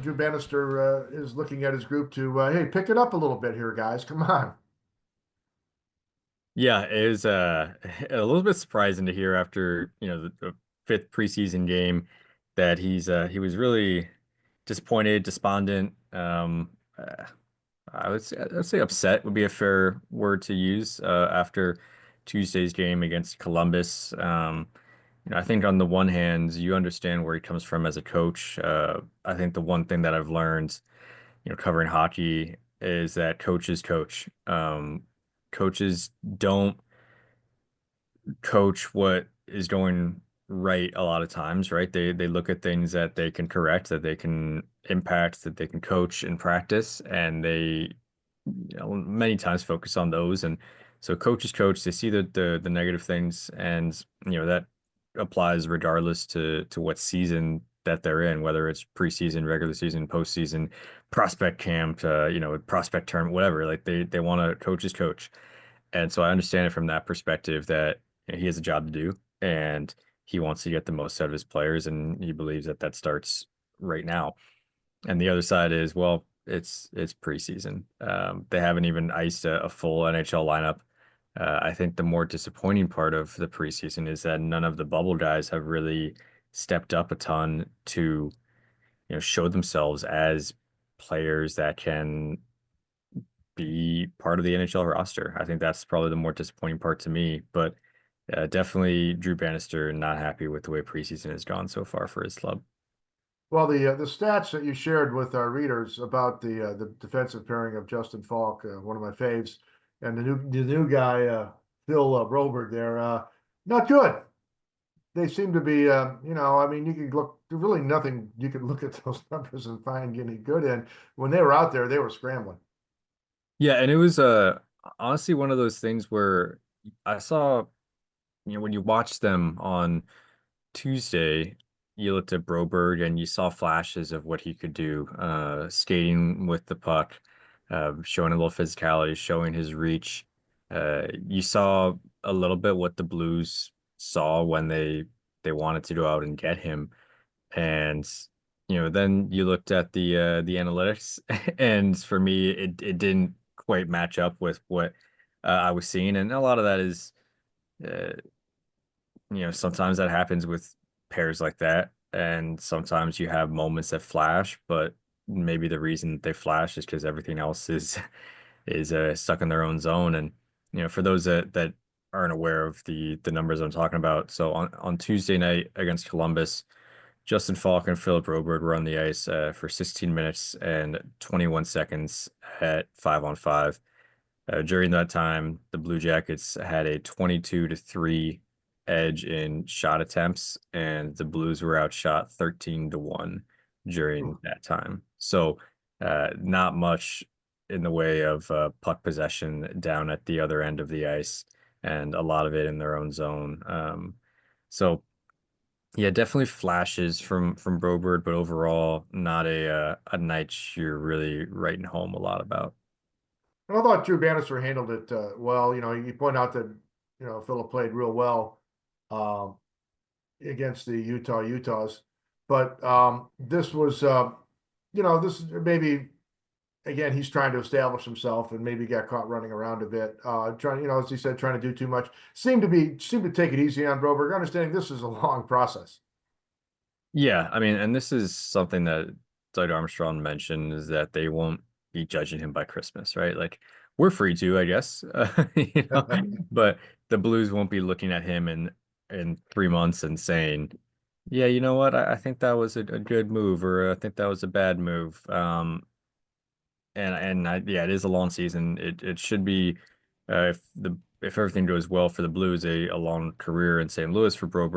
Drew Bannister is looking at his group to, hey, pick it up a little bit here, guys. Come on. Yeah, it was a little bit surprising to hear after, the fifth preseason game that he was really disappointed, despondent. I'd say upset would be a fair word to use after Tuesday's game against Columbus. I think on the one hand, you understand where he comes from as a coach. I think the one thing that I've learned, covering hockey is that coaches coach. Coaches don't coach what is going right a lot of times, right? They look at things that they can correct, that they can impact, that they can coach in practice, and they many times focus on those. And so coaches coach, they see the negative things, and that applies regardless to what season that they're in, whether it's preseason, regular season, postseason, prospect camp, prospect term, whatever. Like they want to coaches coach. And so I understand it from that perspective that he has a job to do and he wants to get the most out of his players, and he believes that that starts right now. And the other side is, well, it's preseason. They haven't even iced a full NHL lineup. I think the more disappointing part of the preseason is that none of the bubble guys have really stepped up a ton to, show themselves as players that can be part of the NHL roster. I think that's probably the more disappointing part to me, but definitely Drew Bannister not happy with the way preseason has gone so far for his club. Well, the stats that you shared with our readers about the defensive pairing of Justin Falk, one of my faves, and the new guy, Phil Broberg there, not good. They seem to be, I mean, you can look, there's really nothing you can look at those numbers and find any good in. When they were out there, they were scrambling. Yeah, and it was honestly one of those things where I saw, when you watch them on Tuesday, you looked at Broberg and you saw flashes of what he could do, skating with the puck, showing a little physicality, showing his reach. You saw a little bit what the Blues saw when they wanted to go out and get him. And then you looked at the analytics, and for me, it didn't quite match up with what I was seeing, and a lot of that is, uh, sometimes that happens with pairs like that, and sometimes you have moments that flash, but maybe the reason they flash is because everything else is is stuck in their own zone. And for those that aren't aware of the numbers I'm talking about, so on Tuesday night against Columbus. Justin Falk and Philip Broberg were on the ice for 16 minutes and 21 seconds at 5-on-5. During that time, the Blue Jackets had a 22-3 edge in shot attempts, and the Blues were outshot 13-1 during that time. So, not much in the way of puck possession down at the other end of the ice, and a lot of it in their own zone. So yeah, definitely flashes from Broberg, but overall not a night you're really writing home a lot about. And I thought Drew Bannister handled it well. You point out that Philip played real well um, against the Utahs, but this was this maybe again he's trying to establish himself and maybe got caught running around a bit, trying as he said trying to do too much. Seemed to take it easy on Broberg, understanding this is a long process. Yeah, I mean, and this is something that Doug Armstrong mentioned is that they won't be judging him by Christmas, right? Like we're free to, I guess, but the Blues won't be looking at him in 3 months and saying, "Yeah, you know what? I think that was a good move, or I think that was a bad move." Yeah, it is a long season. It should be if everything goes well for the Blues, a long career in St. Louis for Broberg.